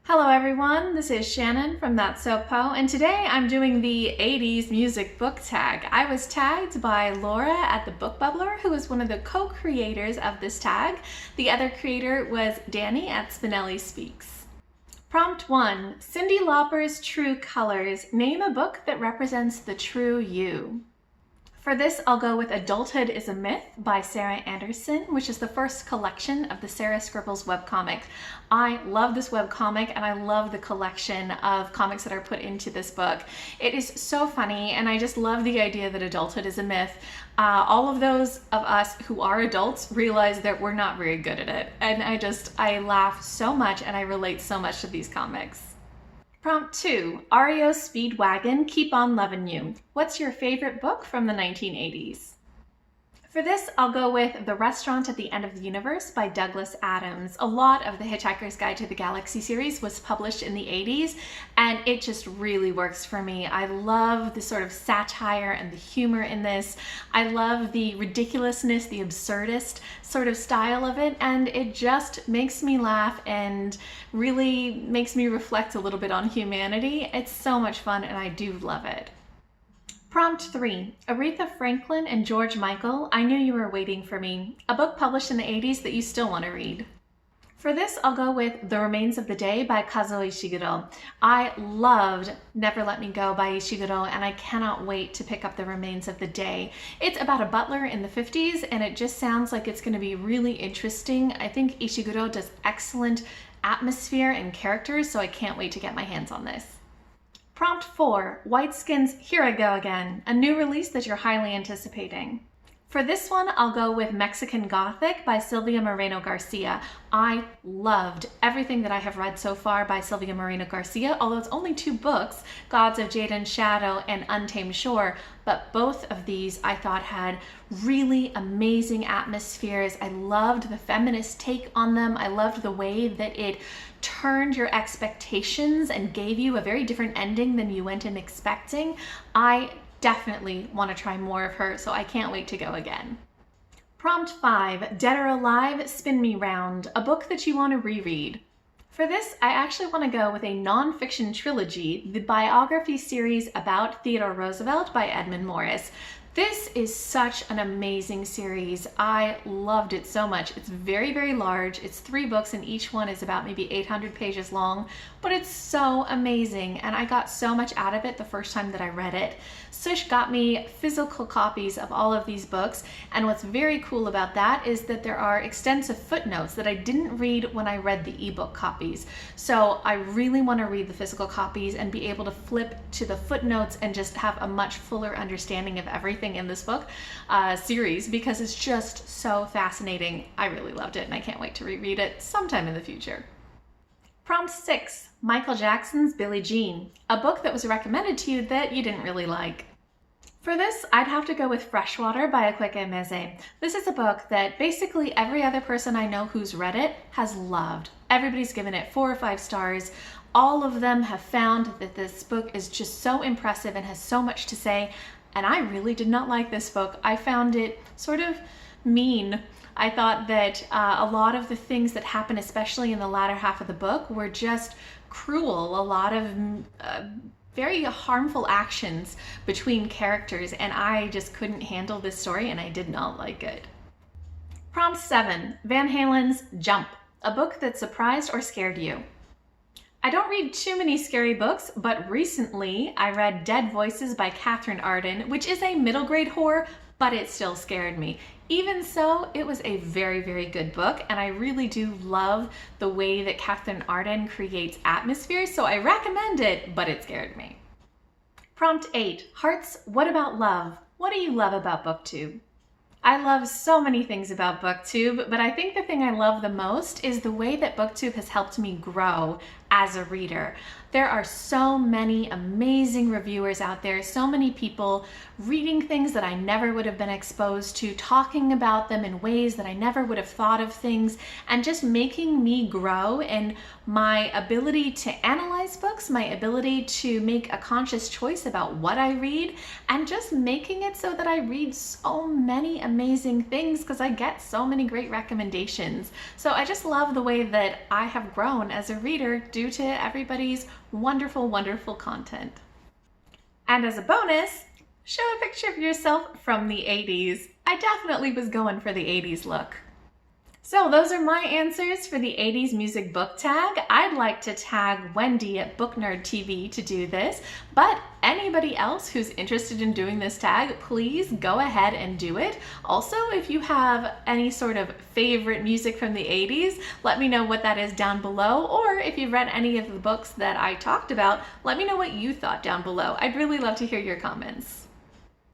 Hello everyone, this is Shannon from That's So Po, and today I'm doing the 80s music book tag. I was tagged by Laura at the Book Bubbler, who is one of the co-creators of this tag. The other creator was Dani at Spinelli Speaks. Prompt 1. Cyndi Lauper's True Colors. Name a book that represents the true you. For this, I'll go with Adulthood is a Myth by Sarah Anderson, which is the first collection of the Sarah Scribbles webcomic. I love this webcomic and I love the collection of comics that are put into this book. It is so funny and I just love the idea that adulthood is a myth. All of those of us who are adults realize that we're not very good at it. And I laugh so much and I relate so much to these comics. Prompt 2. REO Speedwagon, Keep On Lovin You. What's your favorite book from the 1980s? For this, I'll go with The Restaurant at the End of the Universe by Douglas Adams. A lot of the Hitchhiker's Guide to the Galaxy series was published in the 80s, and it just really works for me. I love the sort of satire and the humor in this. I love the ridiculousness, the absurdist sort of style of it, and it just makes me laugh and really makes me reflect a little bit on humanity. It's so much fun, and I do love it. Prompt 3. Aretha Franklin and George Michael, I Knew You Were Waiting for Me, a book published in the 80s that you still want to read. For this, I'll go with The Remains of the Day by Kazuo Ishiguro. I loved Never Let Me Go by Ishiguro, and I cannot wait to pick up The Remains of the Day. It's about a butler in the 50s, and it just sounds like it's going to be really interesting. I think Ishiguro does excellent atmosphere and characters, so I can't wait to get my hands on this. Prompt 4. Whitesnake's Here I Go Again, a new release that you're highly anticipating. For this one, I'll go with Mexican Gothic by Silvia Moreno Garcia. I loved everything that I have read so far by Silvia Moreno Garcia, although it's only 2 books, Gods of Jade and Shadow and Untamed Shore, but both of these I thought had really amazing atmospheres. I loved the feminist take on them. I loved the way that it turned your expectations and gave you a very different ending than you went in expecting. I definitely want to try more of her, so I can't wait to go again. Prompt 5. Dead or Alive, Spin Me Round, a book that you want to reread. For this, I actually want to go with a nonfiction trilogy, the biography series about Theodore Roosevelt by Edmund Morris. This is such an amazing series. I loved it so much. It's very, very large. It's 3 books and each one is about maybe 800 pages long, but it's so amazing and I got so much out of it the first time that I read it. Sush got me physical copies of all of these books, and what's very cool about that is that there are extensive footnotes that I didn't read when I read the ebook copies. So I really want to read the physical copies and be able to flip to the footnotes and just have a much fuller understanding of everything in this book series, because it's just so fascinating. I really loved it and I can't wait to reread it sometime in the future. Prompt 6. Michael Jackson's Billie Jean, a book that was recommended to you that you didn't really like. For this, I'd have to go with Freshwater by Akwaeke Emeze. This is a book that basically every other person I know who's read it has loved. Everybody's given it 4 or 5 stars. All of them have found that this book is just so impressive and has so much to say, and I really did not like this book. I found it sort of mean. I thought that a lot of the things that happen, especially in the latter half of the book, were just cruel. A lot of very harmful actions between characters, and I just couldn't handle this story and I did not like it. Prompt 7. Van Halen's Jump, a book that surprised or scared you. I don't read too many scary books, but recently I read Dead Voices by Catherine Arden, which is a middle grade horror, but it still scared me. Even so, it was a very, very good book, and I really do love the way that Catherine Arden creates atmosphere, so I recommend it, but it scared me. Prompt 8. Hearts, What About Love? What do you love about BookTube? I love so many things about BookTube, but I think the thing I love the most is the way that BookTube has helped me grow as a reader. There are so many amazing reviewers out there, so many people reading things that I never would have been exposed to, talking about them in ways that I never would have thought of things, and just making me grow in my ability to analyze books, my ability to make a conscious choice about what I read, and just making it so that I read so many amazing things because I get so many great recommendations. So I just love the way that I have grown as a reader due to everybody's wonderful, wonderful content. And as a bonus, show a picture of yourself from the 80s. I definitely was going for the 80s look. So those are my answers for the 80s music book tag. I'd like to tag Wendy at Book Nerd TV to do this, but anybody else who's interested in doing this tag, please go ahead and do it. Also, if you have any sort of favorite music from the 80s, let me know what that is down below, or if you've read any of the books that I talked about, let me know what you thought down below. I'd really love to hear your comments.